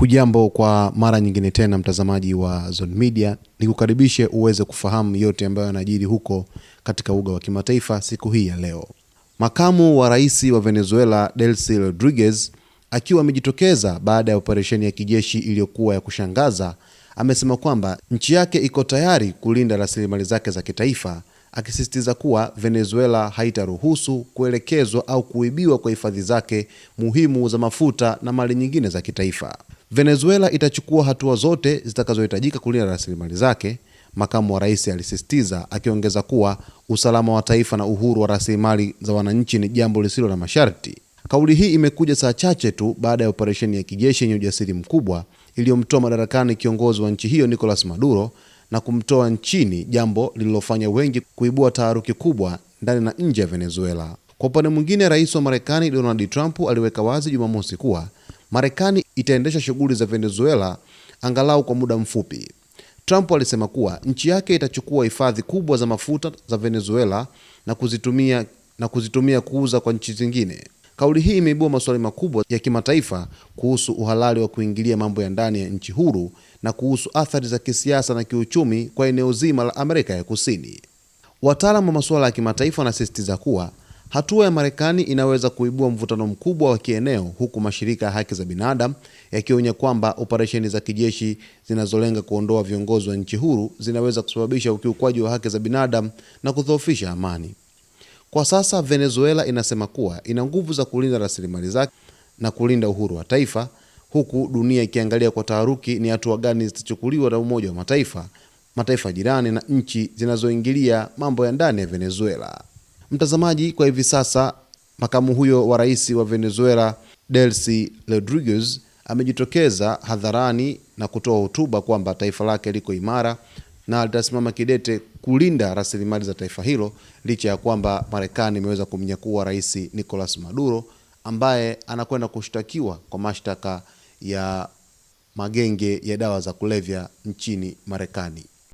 Hujambo kwa mara nyingine tena mtazamaji wa Zone Media, nikukaribishe uweze kufahamu yote ambayo yanajiri huko katika uga wa kimataifa siku hii ya leo. Makamu wa rais wa Venezuela Delcy Rodriguez akiwa amejitokeza baada ya operesheni ya kijeshi iliyokuwa ya kushangaza, amesema kwamba nchi yake iko tayari kulinda rasilimali zake za kitaifa, akisisitiza kuwa Venezuela haitaruhusu kuelekezwa au kuibiwa kwa hifadhi zake muhimu za mafuta na mali nyingine za kitaifa. Venezuela itachukua hatua zote zitakazohitajika kulinda rasilimali zake, makamu wa rais alisisitiza, akiongeza kuwa usalama wa taifa na uhuru wa rasilimali za wananchi ni jambo lisilo na masharti. Kauli hii imekuja saa chache tu baada ya operesheni ya kijeshi yenye ujasiri mkubwa iliyomtoa madarakani kiongozi wa nchi hiyo Nicolas Maduro na kumtoa nchini, jambo lililofanya wengi kuibua taharuki kubwa ndani na nje ya Venezuela. Kwa upande mwingine, rais wa Marekani Donald Trump aliweka wazi Jumamosi kuwa Marekani itaendesha shughuli za Venezuela angalau kwa muda mfupi. Trump alisema kuwa nchi yake itachukua hifadhi kubwa za mafuta za Venezuela na kuzitumia kuuza kwa nchi zingine. Kauli hii imeibua maswali makubwa ya kimataifa kuhusu uhalali wa kuingilia mambo ya ndani ya nchi huru na kuhusu athari za kisiasa na kiuchumi kwa eneo zima la Amerika ya Kusini. Wataalamu wa masuala ya kimataifa wanasisitiza kuwa hatua ya Marekani inaweza kuibua mvutano mkubwa wa kieneo, huku mashirika ya haki za binadamu yakionya kwamba operesheni za kijeshi zinazolenga kuondoa viongozi wa nchi huru zinaweza kusababisha ukiukwaji wa haki za binadamu na kudhoofisha amani. Kwa sasa Venezuela inasema kuwa ina nguvu za kulinda rasilimali zake na kulinda uhuru wa taifa, huku dunia ikiangalia kwa taharuki ni hatua gani zitachukuliwa na Umoja wa Mataifa, mataifa jirani na nchi zinazoingilia mambo ya ndani ya Venezuela. Mtazamaji, kwa hivi sasa makamu huyo wa rais wa Venezuela Delcy Rodriguez amejitokeza hadharani na kutoa hotuba kwamba taifa lake liko imara na litasimama kidete kulinda rasilimali za taifa hilo, licha ya kwamba Marekani imeweza kumnyakua rais Nicolas Maduro ambaye anakwenda kushtakiwa kwa mashtaka ya magenge ya dawa za kulevya nchini Marekani.